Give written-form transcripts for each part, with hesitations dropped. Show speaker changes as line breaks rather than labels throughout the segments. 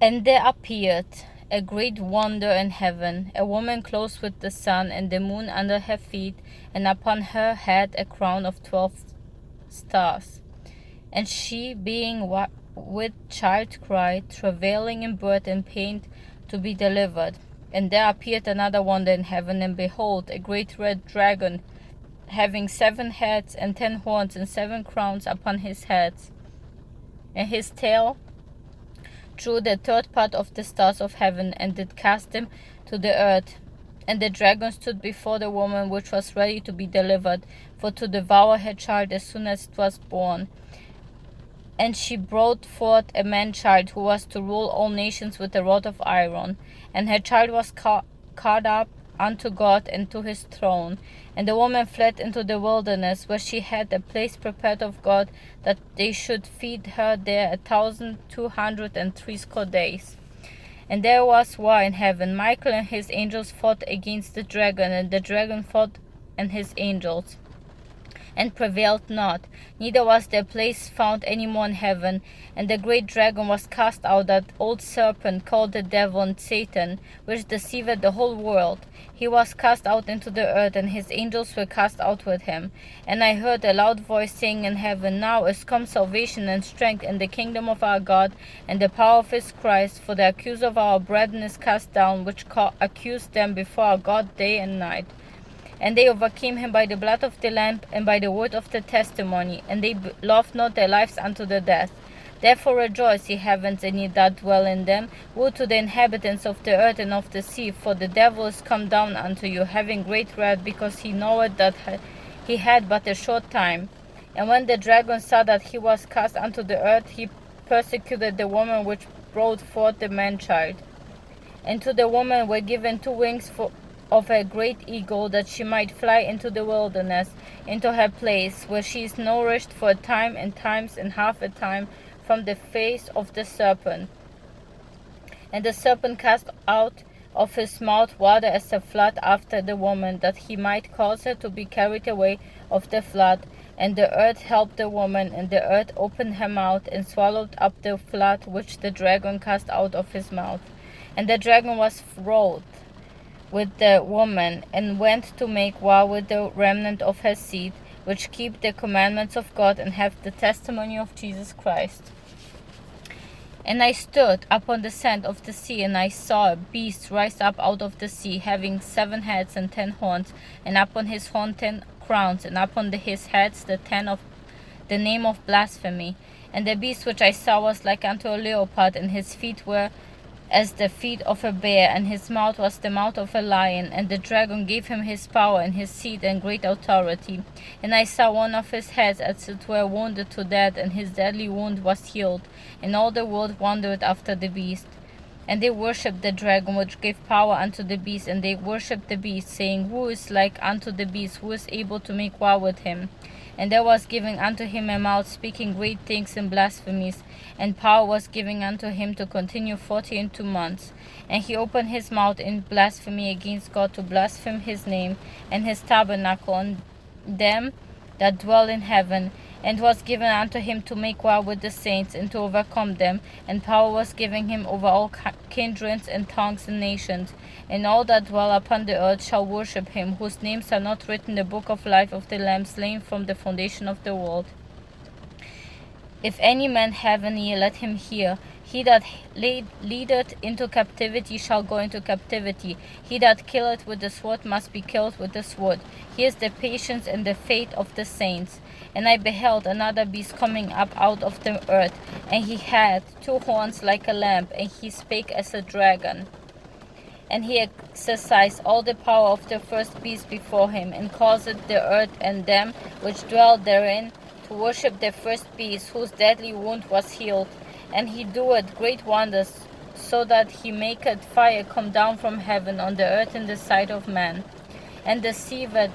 And there appeared a great wonder in heaven, a woman clothed with the sun and the moon under her feet, and upon her head a crown of 12 stars. And she, being with child, cried, travailing in birth and pain to be delivered. And there appeared another wonder in heaven, and behold, a great red dragon, having 7 heads and 10 horns and 7 crowns upon his heads. And his tail drew the third part of the stars of heaven, and did cast them to the earth. And the dragon stood before the woman which was ready to be delivered, for to devour her child as soon as it was born. And she brought forth a man-child, who was to rule all nations with a rod of iron. And her child was caught up unto God and to his throne. And the woman fled into the wilderness, where she had a place prepared of God, that they should feed her there 1,260 days. And there was war in heaven. Michael and his angels fought against the dragon, and the dragon fought and his angels, and prevailed not, neither was their place found any more in heaven. And the great dragon was cast out, that old serpent called the devil and Satan, which deceiveth the whole world. He was cast out into the earth, and his angels were cast out with him. And I heard a loud voice saying in heaven, Now is come salvation and strength, and the kingdom of our God, and the power of his Christ. For the accuser of our brethren is cast down, which accused them before our God day and night. And they overcame him by the blood of the Lamb and by the word of the testimony, and they loved not their lives unto the death. Therefore rejoice, ye heavens, and ye that dwell in them. Woe to the inhabitants of the earth and of the sea, for the devil is come down unto you, having great wrath, because he knoweth that he had but a short time. And when the dragon saw that he was cast unto the earth, he persecuted the woman which brought forth the man-child. And to the woman were given 2 wings of a great eagle, that she might fly into the wilderness, into her place, where she is nourished for a time and times and half a time from the face of the serpent. And the serpent cast out of his mouth water as a flood after the woman, that he might cause her to be carried away of the flood. And the earth helped the woman, and the earth opened her mouth, and swallowed up the flood which the dragon cast out of his mouth. And the dragon was wroth with the woman, and went to make war with the remnant of her seed, which keep the commandments of God, and have the testimony of Jesus Christ. And I stood upon the sand of the sea, and I saw a beast rise up out of the sea, having 7 heads and 10 horns, and upon his horns 10 crowns, and upon his heads the 10 of the name of blasphemy. And the beast which I saw was like unto a leopard, and his feet were as the feet of a bear, and his mouth was the mouth of a lion. And the dragon gave him his power and his seat and great authority. And I saw one of his heads as it were wounded to death, and his deadly wound was healed. And all the world wondered after the beast. And they worshipped the dragon, which gave power unto the beast, and they worshipped the beast, saying, Who is like unto the beast? Who is able to make war with him? And there was given unto him a mouth speaking great things and blasphemies, and power was given unto him to continue 42 months. And he opened his mouth in blasphemy against God, to blaspheme his name and his tabernacle, and them that dwell in heaven. And was given unto him to make war with the saints, and to overcome them. And power was given him over all kindreds and tongues and nations. And all that dwell upon the earth shall worship him, whose names are not written in the book of life of the Lamb slain from the foundation of the world. If any man have an ear, let him hear. He that leadeth into captivity shall go into captivity. He that killeth with the sword must be killed with the sword. Here is the patience and the faith of the saints. And I beheld another beast coming up out of the earth, and he had 2 horns like a lamb, and he spake as a dragon. And he exercised all the power of the first beast before him, and caused the earth and them which dwell therein to worship the first beast, whose deadly wound was healed. And he doeth great wonders, so that he maketh fire come down from heaven on the earth in the sight of man, and deceiveth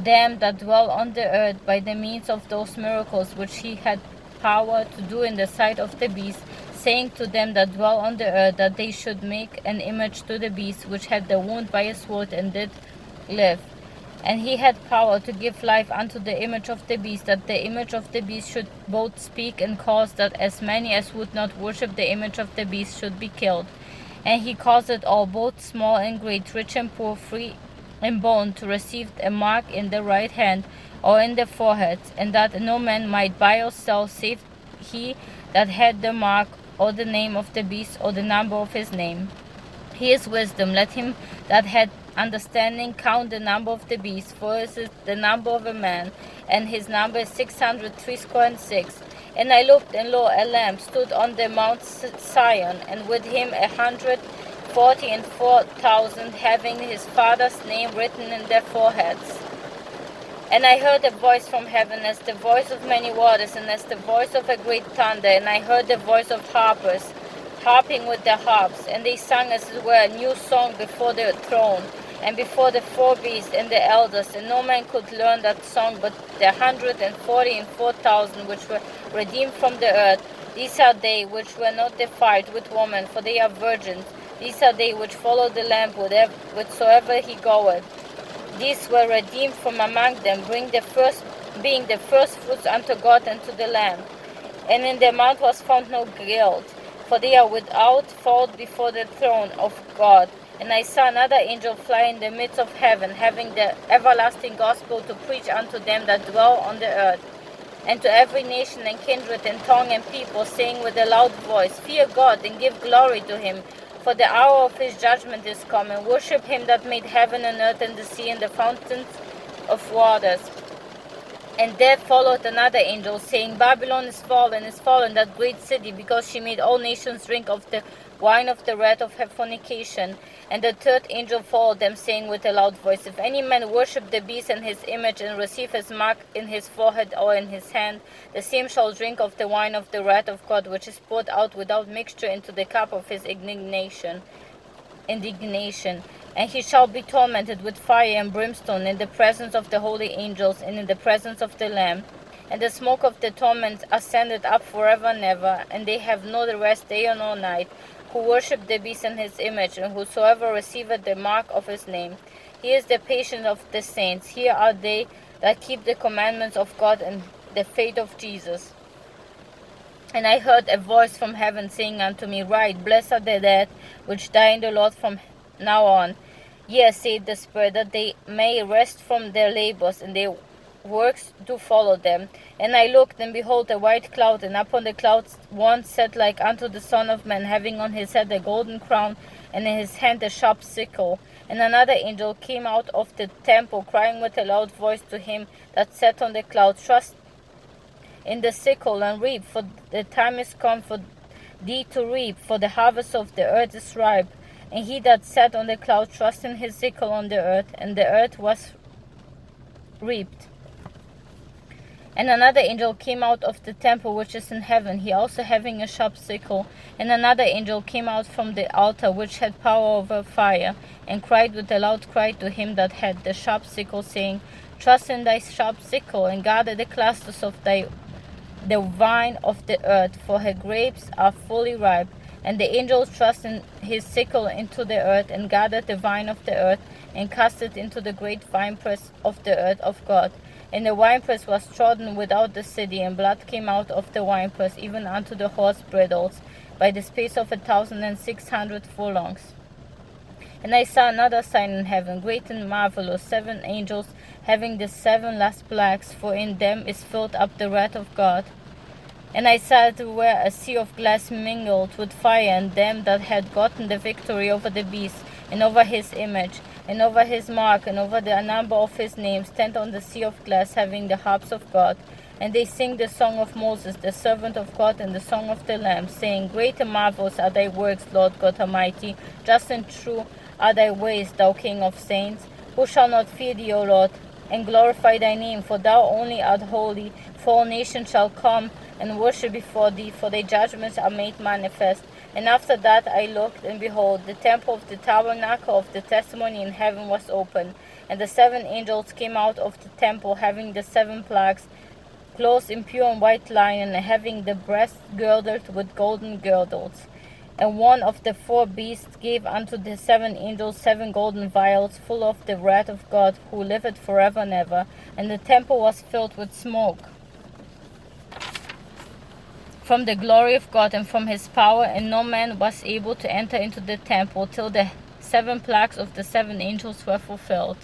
them that dwell on the earth by the means of those miracles which he had power to do in the sight of the beast, saying to them that dwell on the earth, that they should make an image to the beast which had the wound by a sword and did live. And he had power to give life unto the image of the beast, that the image of the beast should both speak and cause that as many as would not worship the image of the beast should be killed. And he caused all, both small and great, rich and poor, free and bond, to receive a mark in the right hand or in the forehead, and that no man might buy or sell save he that had the mark or the name of the beast or the number of his name. He is wisdom. Let him that had understanding count the number of the beast, for it is the number of a man, and his number is 666. And I looked, and lo, a lamb stood on the Mount Zion, and with him 144,000, having his father's name written in their foreheads. And I heard a voice from heaven, as the voice of many waters, and as the voice of a great thunder. And I heard the voice of harpers, harping with their harps. And they sang as it were a new song before the throne, and before the four beasts and the elders. And no man could learn that song but the 144,000 which were redeemed from the earth. These are they which were not defiled with woman, for they are virgins. These are they which follow the Lamb whithersoever he goeth. These were redeemed from among them, being the first fruits unto God and to the Lamb. And in their mouth was found no guilt, for they are without fault before the throne of God. And I saw another angel fly in the midst of heaven, having the everlasting gospel to preach unto them that dwell on the earth, and to every nation and kindred and tongue and people, saying with a loud voice, Fear God, and give glory to him, for the hour of his judgment is come, and worship him that made heaven and earth and the sea and the fountains of waters. And there followed another angel, saying, Babylon is fallen, that great city, because she made all nations drink of the wine of the wrath of her fornication. And the third angel followed them, saying with a loud voice, If any man worship the beast and his image, and receive his mark in his forehead or in his hand, the same shall drink of the wine of the wrath of God, which is poured out without mixture into the cup of his indignation. And he shall be tormented with fire and brimstone in the presence of the holy angels and in the presence of the Lamb. And the smoke of the torment ascended up forever and ever, and they have no rest day nor night, who worship the beast and his image, and whosoever receiveth the mark of his name. Here is the patience of the saints. Here are they that keep the commandments of God and the faith of Jesus. And I heard a voice from heaven saying unto me, Write, Blessed are the dead which die in the Lord from now on. Yea, saith the Spirit, that they may rest from their labors, and their works do follow them. And I looked, and behold, a white cloud, and upon the cloud one sat like unto the Son of Man, having on his head a golden crown, and in his hand a sharp sickle. And another angel came out of the temple, crying with a loud voice to him that sat on the cloud, Trust in the sickle, and reap, for the time is come for thee to reap, for the harvest of the earth is ripe. And he that sat on the cloud trusted in his sickle on the earth, and the earth was reaped. And another angel came out of the temple which is in heaven, he also having a sharp sickle. And another angel came out from the altar which had power over fire, and cried with a loud cry to him that had the sharp sickle, saying, Trust in thy sharp sickle, and gather the clusters of the vine of the earth, for her grapes are fully ripe. And the angel thrust in his sickle into the earth, and gathered the vine of the earth, and cast it into the great winepress of the earth of God. And the winepress was trodden without the city, and blood came out of the winepress, even unto the horse bridles, by the space of 1,600 furlongs. And I saw another sign in heaven, great and marvelous, 7 angels, having the 7 last plagues, for in them is filled up the wrath of God. And I saw everywhere a sea of glass mingled with fire, and them that had gotten the victory over the beast, and over his image, and over his mark, and over the number of his name, stand on the sea of glass, having the harps of God. And they sing the song of Moses, the servant of God, and the song of the Lamb, saying, Great and marvelous are thy works, Lord God Almighty, just and true are thy ways, thou King of saints. Who shall not fear thee, O Lord, and glorify thy name? For thou only art holy. For all nations shall come and worship before thee, for thy judgments are made manifest. And after that I looked, and behold, the temple of the tabernacle of the testimony in heaven was opened. And the 7 angels came out of the temple, having the 7 plagues, clothed in pure and white linen, and having the breast girded with golden girdles. And one of the four beasts gave unto the 7 angels 7 golden vials full of the wrath of God, who liveth forever and ever. And the temple was filled with smoke from the glory of God and from his power, and no man was able to enter into the temple till the 7 plagues of the 7 angels were fulfilled.